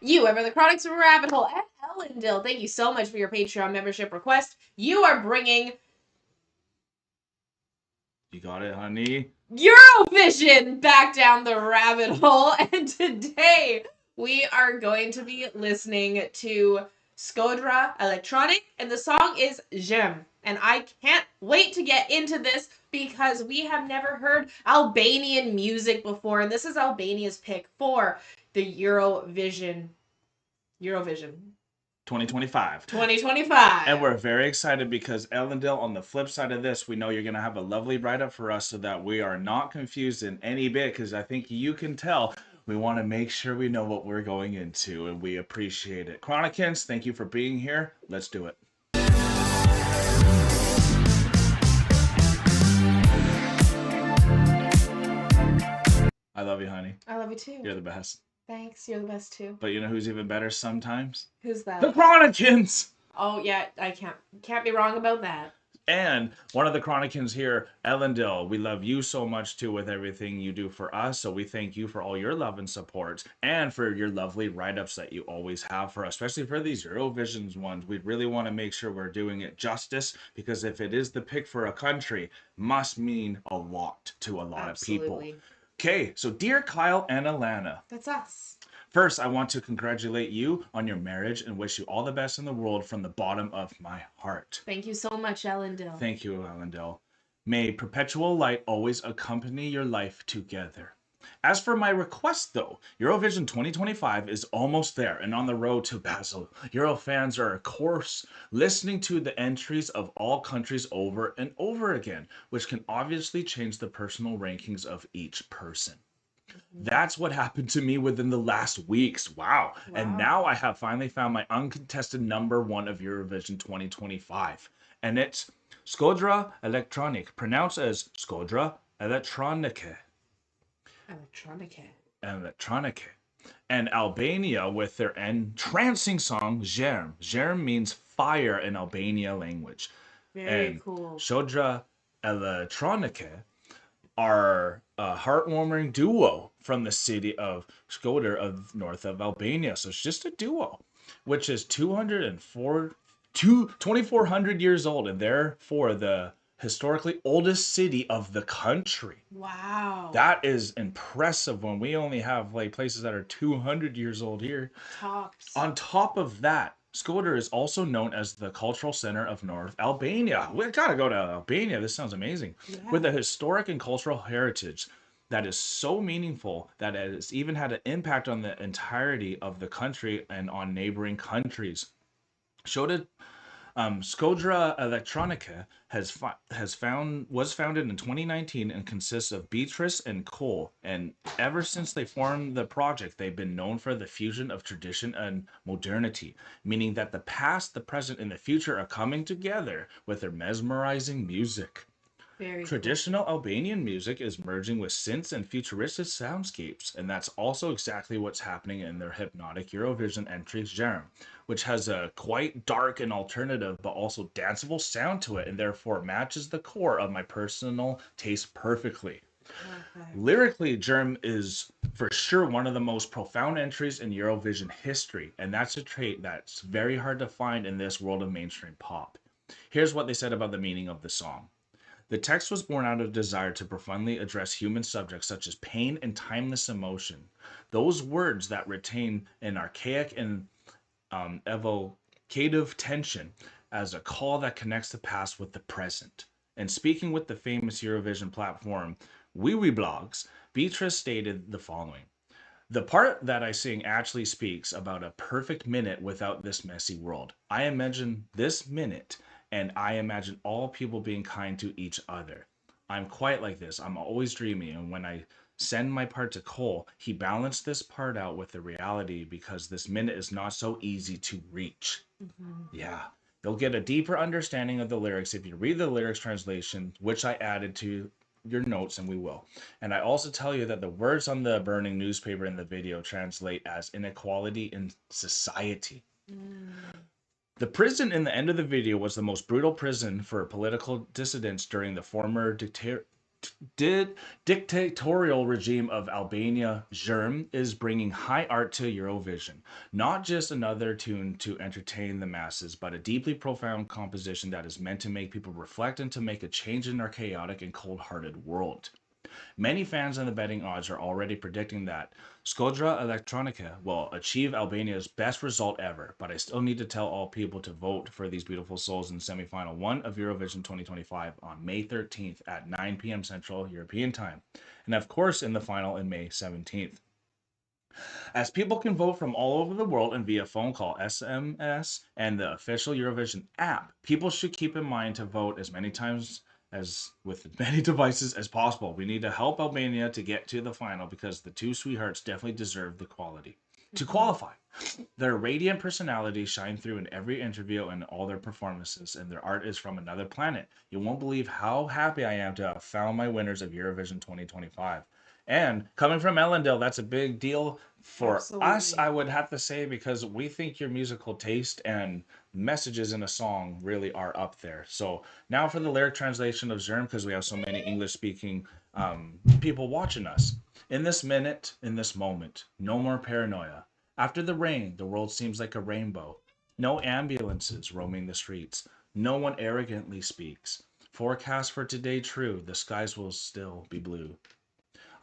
You, Ever the Chronic's Rabbit Hole, and Ellendale, thank you so much for your Patreon membership request. You are bringing You got it, honey. Eurovision back down the rabbit hole, and today we are going to be listening to Shkodra Elektronike, and the song is Zjerm. And I can't wait to get into this because we have never heard Albanian music before, and this is Albania's pick for the Eurovision 2025. 2025. And we're very excited because Ellendale, on the flip side of this, we know you're going to have a lovely write-up for us so that we are not confused in any bit, because I think you can tell we want to make sure we know what we're going into, and we appreciate it. Chronicans, thank you for being here. Let's do it. I love you, honey. I love you too. You're the best. Thanks, you're the best too. But you know who's even better sometimes? Who's that? The Chronicans! Oh yeah, I can't be wrong about that. And one of the Chronicans here, Ellendale, we love you so much too with everything you do for us. So we thank you for all your love and support and for your lovely write-ups that you always have for us, especially for these Eurovisions ones. We really want to make sure we're doing it justice, because if it is the pick for a country, must mean a lot to a lot of people. Okay, so dear Kyle and Alana. That's us. First, I want to congratulate you on your marriage and wish you all the best in the world from the bottom of my heart. Thank you so much, Ellendale. Thank you, Ellendale. May perpetual light always accompany your life together. As for my request, though, Eurovision 2025 is almost there and on the road to Basel. Euro fans are, of course, listening to the entries of all countries over and over again, which can obviously change the personal rankings of each person. That's what happened to me within the last weeks. Wow. And now I have finally found my uncontested number one of Eurovision 2025. And it's Shkodra Elektronike, pronounced as Shkodra Elektronike. Elektronike. And Albania with their entrancing song Zjerm. Zjerm means fire in Albania language. Very cool. Shkodra Elektronike are a heartwarming duo from the city of Shkodra of north of Albania. So it's just a duo, which is 2,400 years old, and therefore the historically oldest city of the country. Wow. That is impressive when we only have like places that are 200 years old here. Tops. On top of that, Shkodra is also known as the cultural center of North Albania. We gotta go to Albania. This sounds amazing. Yeah. With a historic and cultural heritage that is so meaningful that it has even had an impact on the entirety of the country and on neighboring countries. Shkodra Elektronike was founded in 2019 and consists of Beatrice and Cole. And ever since they formed the project, they've been known for the fusion of tradition and modernity, meaning that the past, the present, and the future are coming together with their mesmerizing music. Traditional Albanian music is merging with synths and futuristic soundscapes, and that's also exactly what's happening in their hypnotic Eurovision entry Zjerm, which has a quite dark and alternative but also danceable sound to it, and therefore matches the core of my personal taste perfectly. Okay. Lyrically, Zjerm is for sure one of the most profound entries in Eurovision history, and that's a trait that's very hard to find in this world of mainstream pop. Here's what they said about the meaning of the song. The text was born out of a desire to profoundly address human subjects such as pain and timeless emotion. Those words that retain an archaic and evocative tension as a call that connects the past with the present. And speaking with the famous Eurovision platform Blogs, Beatrice stated the following. The part that I sing actually speaks about a perfect minute without this messy world. I imagine this minute, and I imagine all people being kind to each other. I'm quite like this. I'm always dreaming, and when I send my part to Cole, he balanced this part out with the reality because this minute is not so easy to reach. Mm-hmm. Yeah. You'll get a deeper understanding of the lyrics if you read the lyrics translation, which I added to your notes, and we will. And I also tell you that the words on the burning newspaper in the video translate as inequality in society. The prison in the end of the video was the most brutal prison for political dissidents during the former dictatorial regime of Albania, Zjerm, is bringing high art to Eurovision. Not just another tune to entertain the masses, but a deeply profound composition that is meant to make people reflect and to make a change in our chaotic and cold-hearted world. Many fans in the betting odds are already predicting that Shkodra Elektronike will achieve Albania's best result ever, but I still need to tell all people to vote for these beautiful souls in semifinal 1 of Eurovision 2025 on May 13th at 9 p.m. Central European Time, and of course in the final in May 17th. As people can vote from all over the world and via phone call, SMS, and the official Eurovision app, people should keep in mind to vote as many times as with many devices as possible. We need to help Albania to get to the final because the two sweethearts definitely deserve the quality to qualify. Their radiant personalities shine through in every interview and all their performances, and their art is from another planet. You won't believe how happy I am to have found my winners of Eurovision 2025. And coming from Ellendale, that's a big deal for us, I would have to say, because we think your musical taste and messages in a song really are up there. So now for the lyric translation of Zjerm, because we have so many English-speaking people watching us. In this minute, in this moment, no more paranoia. After the rain, the world seems like a rainbow. No ambulances roaming the streets. No one arrogantly speaks. Forecast for today true, the skies will still be blue.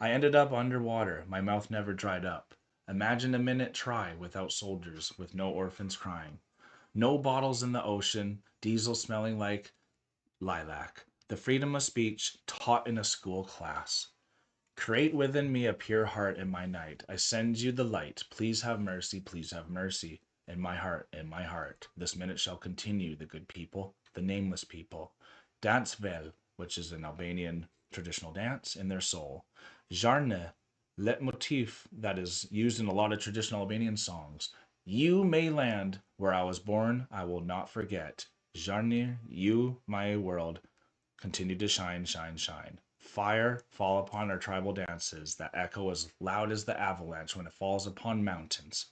I ended up underwater, my mouth never dried up. Imagine a minute try without soldiers, with no orphans crying. No bottles in the ocean, diesel smelling like lilac. The freedom of speech taught in a school class. Create within me a pure heart in my night. I send you the light. Please have mercy, please have mercy. In my heart. This minute shall continue, the good people, the nameless people. Dance vel, which is an Albanian traditional dance, in their soul. Zjarne, leitmotif that is used in a lot of traditional Albanian songs. You may land where I was born, I will not forget. Zjarne, you, my world, continue to shine, shine, shine. Fire fall upon our tribal dances that echo as loud as the avalanche when it falls upon mountains.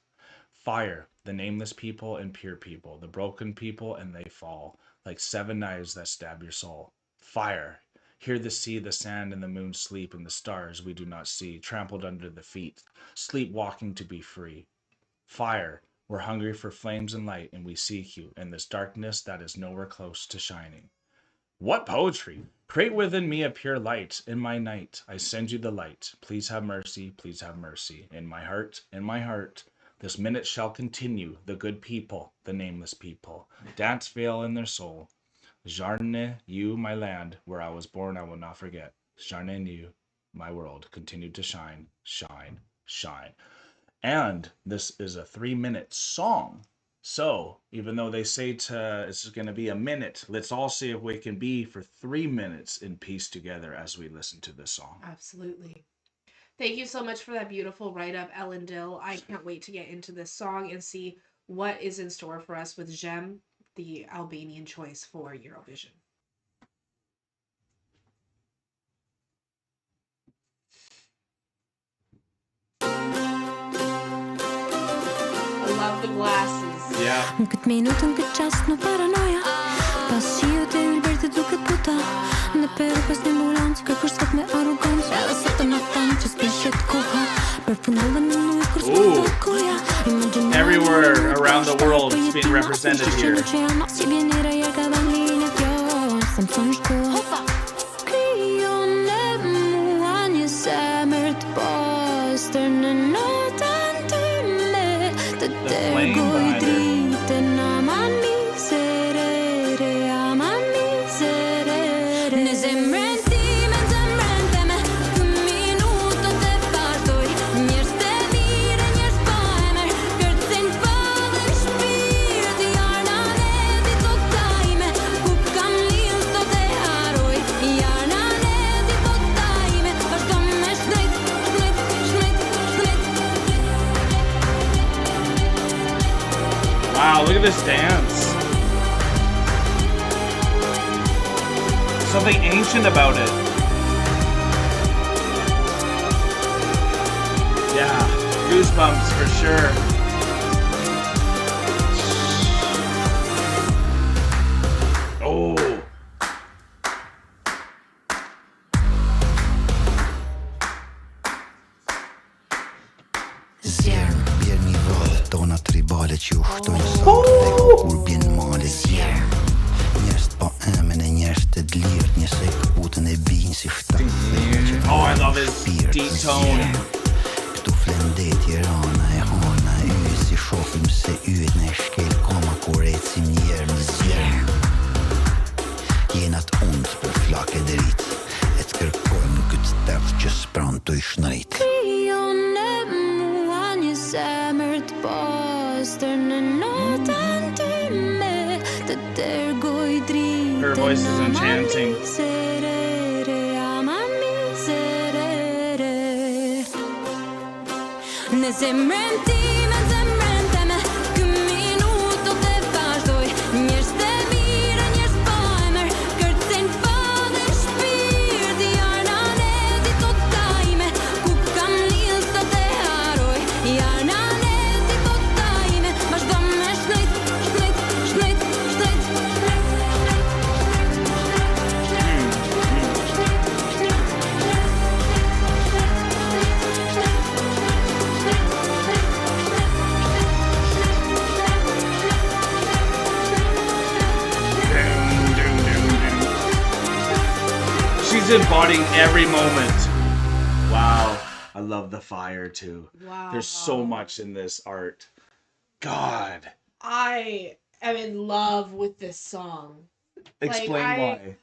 Fire, the nameless people and pure people, the broken people, and they fall like 7 knives that stab your soul. Fire, hear the sea, the sand, and the moon sleep, and the stars we do not see, trampled under the feet, sleepwalking to be free. Fire, we're hungry for flames and light, and we seek you in this darkness that is nowhere close to shining. What poetry! Create within me a pure light. In my night, I send you the light. Please have mercy, please have mercy. In my heart, this minute shall continue. The good people, the nameless people, dance veil in their soul. Zjarne, you, my land, where I was born, I will not forget. Zjarne, you, my world, continue to shine, shine, shine. And this is a 3-minute song. So, even though they say it's going to be a minute, let's all see if we can be for 3 minutes in peace together as we listen to this song. Absolutely. Thank you so much for that beautiful write-up, Ellendale. I can't wait to get into this song and see what is in store for us with Zjerm, the Albanian choice for Eurovision. I love the glasses. Yeah. Në këtë minut, në këtë qast, në paranoja Pas qio të ylber të duket puta Në peru pas një ambulancë Kërkush sot me arogancë Edhe sot të në tanë që s'pishet koha Përfundollën në nuj kur s'pëtë koja Everywhere around the world is being represented here. Si bjenera ja ka dha një kjo Se më thonë shko Kryon e mua një semër të postër Në notën të me Të tërgoj dritën Aman miserere Aman miserere Në zemrën time, zemrën teme Kë minutot e fartoj Njërës të mire, njërës po emër Kërcin fadër shpirt Jarna neti tot tajme Ku kam lil sot e haroj Jarna neti tot tajme Vazhdo me shnejt, shnejt, shnejt, shnejt Wow, look at this dance. Something ancient about it. Yeah, goosebumps for sure. Oh. balet juhtojnë sot dhe kur bjen male zjerm. Njerëz pa emën e njerëz të lirt, njësoj kaputën e bijnë si shtatë. Oh, I love his deep tone. Këtu flendet Tirana e hana y si shohim se yt në shkel koma kur ecim njerë në zjerm. Jenat und për flak e drit, e të kërkojmë këtë tepë që s'pran të ishnërit. Krijon e mua një zemër të pastër në notën time, të dërgoj dritën. Her voice is enchanting. Në zemrën time, zemrën teme, ky minut do të vazhdoj. Njerëz të mirë, njerëz pa emër, kërcen pa dhe shpirti jarnan e ditot tajme, ku kam lidh sa të haroj. Jarnan e ditot tajme, vazhdo me shnojt, shnojt, shnojt, shnojt. She's embodying every moment. Wow. I love the fire too. Wow. There's so much in this art. God. I am in love with this song. Explain why.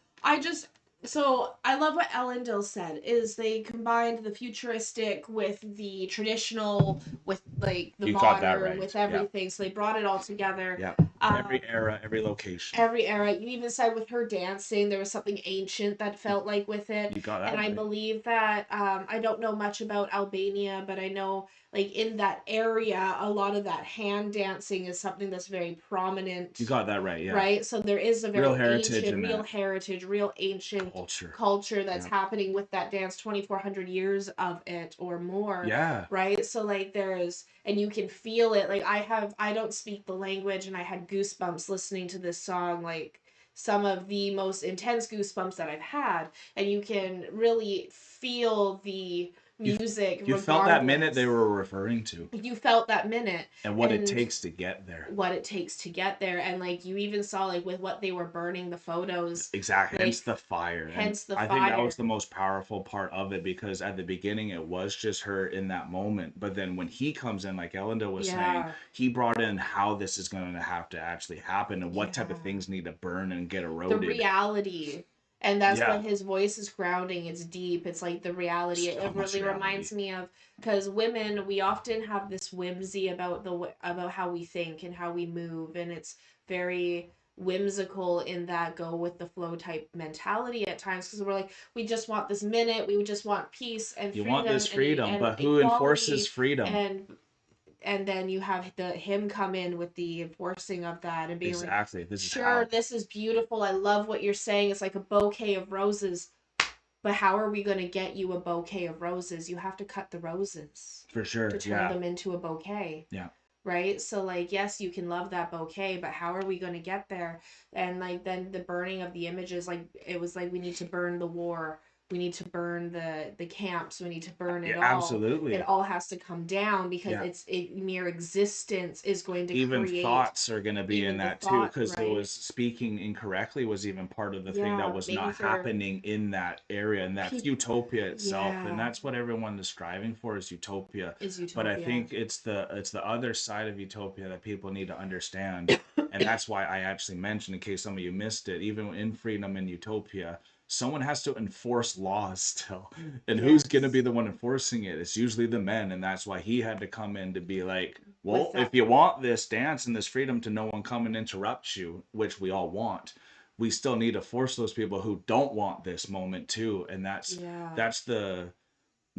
So I love what Ellen Dill said, is they combined the futuristic with the traditional, with like the You got that modern, right. with everything. So they brought it all together. Yeah. Every era, every location. Every era. You even said with her dancing, there was something ancient that felt like with it. You got that And I right. believe that, I don't know much about Albania, but I know like in that area, a lot of that hand dancing is something that's very prominent. You got that right, yeah. Right? So there is a very Real heritage ancient, in real that. heritage, real ancient Culture. that's Yeah. happening with that dance, 2,400 years of it or more. Yeah. Right? So like there's, and you can feel it. Like I don't speak the language, and I had goosebumps listening to this song, like some of the most intense goosebumps that I've had. And you can really feel the music. You felt that minute they were referring to. You felt that minute. And what it takes to get there. What it takes to get there. And like you even saw like with what they were burning, the photos. Exactly. Like, hence the fire. Hence the I fire. think that was the most powerful part of it, because at the beginning it was just her in that moment. But then when he comes in, like Elinda was saying, he brought in how this is going to have to actually happen and what type of things need to burn and get eroded. The reality. And that's what his voice is grounding. It's deep. It's like the reality. It really reminds me of, because women, we often have this whimsy about about how we think and how we move, and it's very whimsical in that go with the flow type mentality at times, because we're like, we just want this minute, we just want peace and freedom. You want this freedom, and but who enforces freedom? And then you have him come in with the enforcing of that and being exactly. like, this is sure, this is beautiful. I love what you're saying. It's like a bouquet of roses. But how are we going to get you a bouquet of roses? You have to cut the roses. For sure. To turn them into a bouquet. Yeah. Right? So like, yes, you can love that bouquet, but how are we going to get there? And like then the burning of the images, like it was like we need to burn the war. We need to burn the camps. We need to burn it all. Absolutely. It all has to come down, because mere existence is going to even create. Thoughts are going to be in that too, because it was speaking incorrectly was even part of the thing that was not happening in that area, and that's utopia itself, and that's what everyone is striving for, is utopia. But I think it's the other side of utopia that people need to understand, and that's why I actually mentioned, in case some of you missed it, even in freedom and utopia, someone has to enforce laws still. And who's going to be the one enforcing it? It's usually the men. And that's why he had to come in to be like, well, if you want this dance and this freedom to no one come and interrupt you, which we all want, we still need to force those people who don't want this moment too. And that's the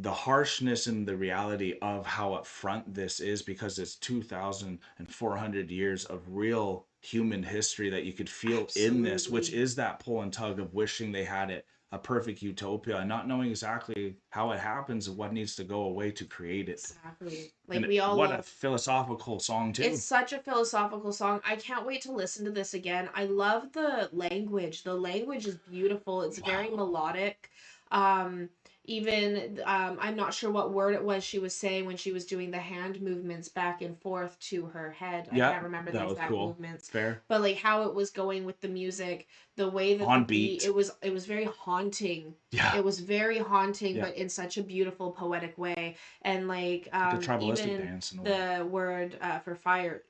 harshness and the reality of how upfront this is, because it's 2,400 years of real human history that you could feel in this, which is that pull and tug of wishing they had it a perfect utopia and not knowing exactly how it happens and what needs to go away to create it. Exactly. Like we all what a philosophical song too. It's such a philosophical song. I can't wait to listen to this again. I love the language. The language is beautiful. It's very melodic. even I'm not sure what word it was she was saying when she was doing the hand movements back and forth to her head. I Yeah, can't remember the that was exact cool. movements. Fair. But like how it was going with the music, the way that On the beat, beat. it was very haunting. Yeah. It was very haunting, Yeah. but in such a beautiful, poetic way. And like Like a tribalistic even dance in a way. the word for fire,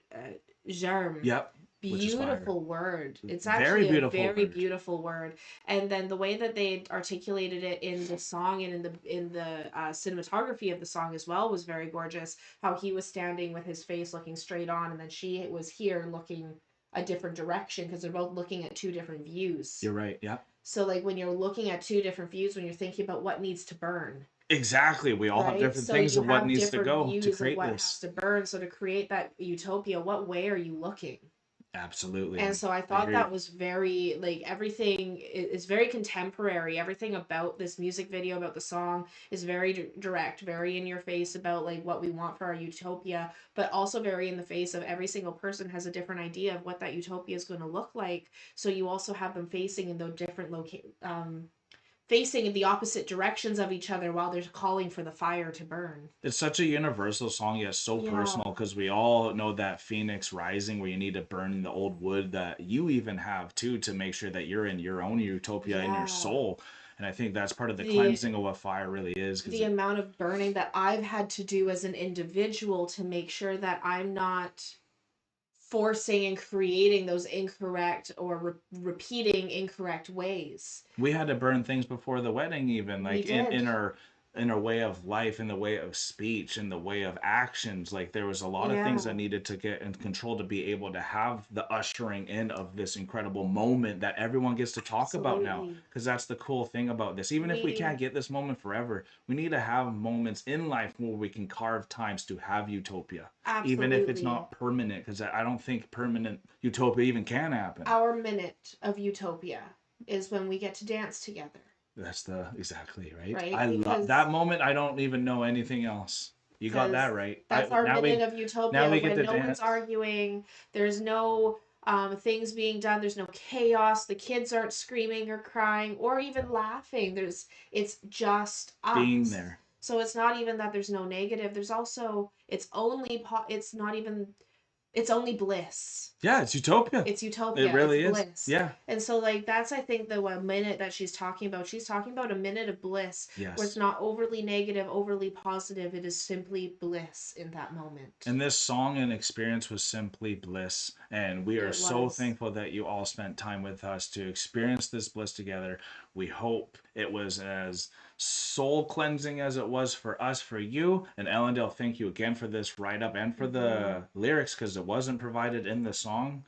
Zjerm. Yep. Which is fire. Beautiful word. It's Very actually a beautiful very word. beautiful word. And then the way that they articulated it in the song and in the cinematography of the song as well was very gorgeous. How he was standing with his face looking straight on, and then she was here looking a different direction because they're both looking at two different views. You're right. Yeah. So like when you're looking at two different views, when you're thinking about what needs to burn. Exactly. We all have Right? different So things you of what have needs to different go to views of create what this. has to burn. So to create that utopia, what way are you looking? Absolutely. And so I thought that was very, like, everything is very contemporary. Everything about this music video, about the song, is very direct, very in your face about, like, what we want for our utopia, but also very in the face of every single person has a different idea of what that utopia is going to look like. So you also have them facing in those different facing in the opposite directions of each other while they're calling for the fire to burn. It's such a universal song, yet so personal, because we all know that Phoenix Rising where you need to burn the old wood that you even have too to make sure that you're in your own utopia in your soul. And I think that's part of the cleansing of what fire really is. The amount of burning that I've had to do as an individual to make sure that I'm not forcing and creating those incorrect or repeating incorrect ways. We had to burn things before the wedding, even like in our way of life, in the way of speech, in the way of actions. Like there was a lot of things that needed to get in control to be able to have the ushering in of this incredible moment that everyone gets to talk about now. Because that's the cool thing about this. Even if we can't get this moment forever, we need to have moments in life where we can carve times to have utopia. Absolutely. Even if it's not permanent, because I don't think permanent utopia even can happen. Our minute of utopia is when we get to dance together. That's exactly right. Right? I love that moment. I don't even know anything else. You got that right. That's our minute of utopia. Now we get when to no one's arguing. There's no things being done. There's no chaos. The kids aren't screaming or crying or even laughing. It's just us. Being there. So it's not even that there's no negative. There's also it's only bliss. Yeah, it's utopia. It's utopia. It really is. Bliss. Yeah. And so like that's I think the 1 minute that she's talking about. She's talking about a minute of bliss where it's not overly negative, overly positive. It is simply bliss in that moment. And this song and experience was simply bliss. And we are so thankful that you all spent time with us to experience this bliss together. We hope it was as soul cleansing as it was for us, for you. And Ellendale, thank you again for this write-up and for the lyrics, because it wasn't provided in the song,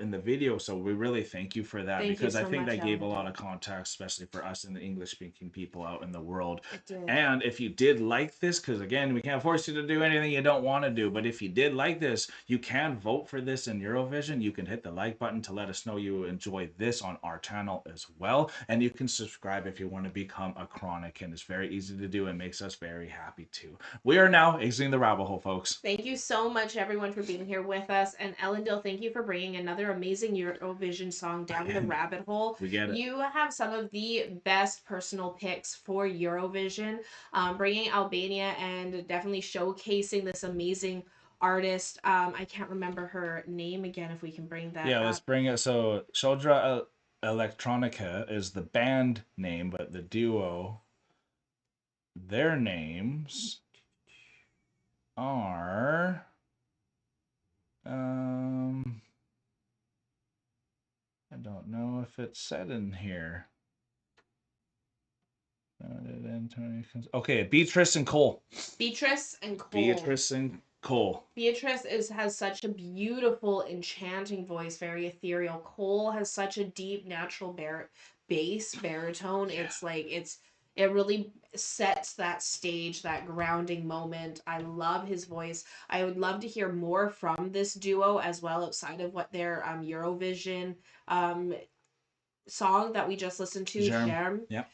in the video. So we really thank you for that, because I think that gave a lot of context, especially for us and the English-speaking people out in the world. It did. And if you did like this, because again, we can't force you to do anything you don't want to do, but if you did like this, you can vote for this in Eurovision. You can hit the like button to let us know you enjoy this on our channel as well. And you can subscribe if you want to become a Chronic, and it's very easy to do and makes us very happy too. We are now exiting the rabbit hole, folks. Thank you so much, everyone, for being here with us. And Ellendale, thank you for bringing another amazing Eurovision song down the rabbit hole. We get it. You have some of the best personal picks for Eurovision, bringing Albania and definitely showcasing this amazing artist. I can't remember her name again, if we can bring that up. Let's bring it. So Shkodra Elektronike is the band name, but the duo, their names are I don't know if it's said in here. Okay, Beatrice and Cole. Beatrice and Cole. Beatrice and Cole. Beatrice has such a beautiful, enchanting voice, very ethereal. Cole has such a deep, natural bass baritone. Yeah. It's like it really sets that stage, that grounding moment. I love his voice. I would love to hear more from this duo as well, outside of what their Eurovision song that we just listened to, Zjerm. Yeah.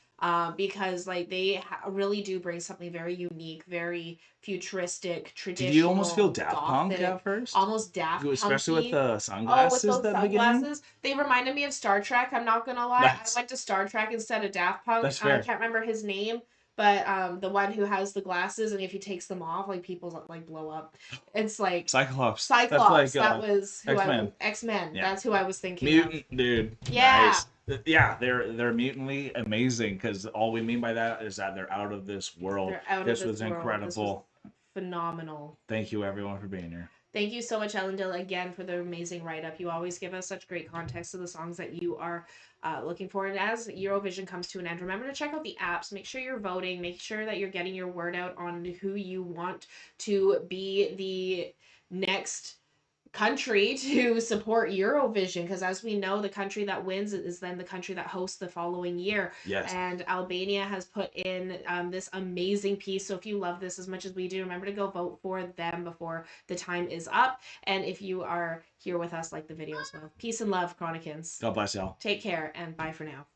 Because like they really do bring something very unique, very futuristic, traditional. Did you almost feel Daft Punk at first? Almost Daft Punk, especially with the sunglasses. Oh, with those sunglasses, they reminded me of Star Trek. I'm not gonna lie, I went to Star Trek instead of Daft Punk. That's fair. I can't remember his name, but the one who has the glasses, and if he takes them off, like people like blow up. It's like Cyclops. Cyclops. That's like, That was who X-Men. X-Men. Yeah. That's who I was thinking Mutant, of. dude. Yeah. Nice. Yeah, they're mutantly amazing because all we mean by that is that they're out of this world. They're out This of was this world. incredible. This was phenomenal. Thank you everyone for being here. Thank you so much, Ellendale, again for the amazing write-up. You always give us such great context to the songs that you are looking for. And as Eurovision comes to an end, remember to check out the apps. Make sure you're voting. Make sure that you're getting your word out on who you want to be the next country to support Eurovision, because as we know, the country that wins is then the country that hosts the following year. Yes. And Albania has put in this amazing piece. So if you love this as much as we do, remember to go vote for them before the time is up. And if you are here with us, like the video as well. Peace and love, Chronicans. God bless y'all. Take care and bye for now.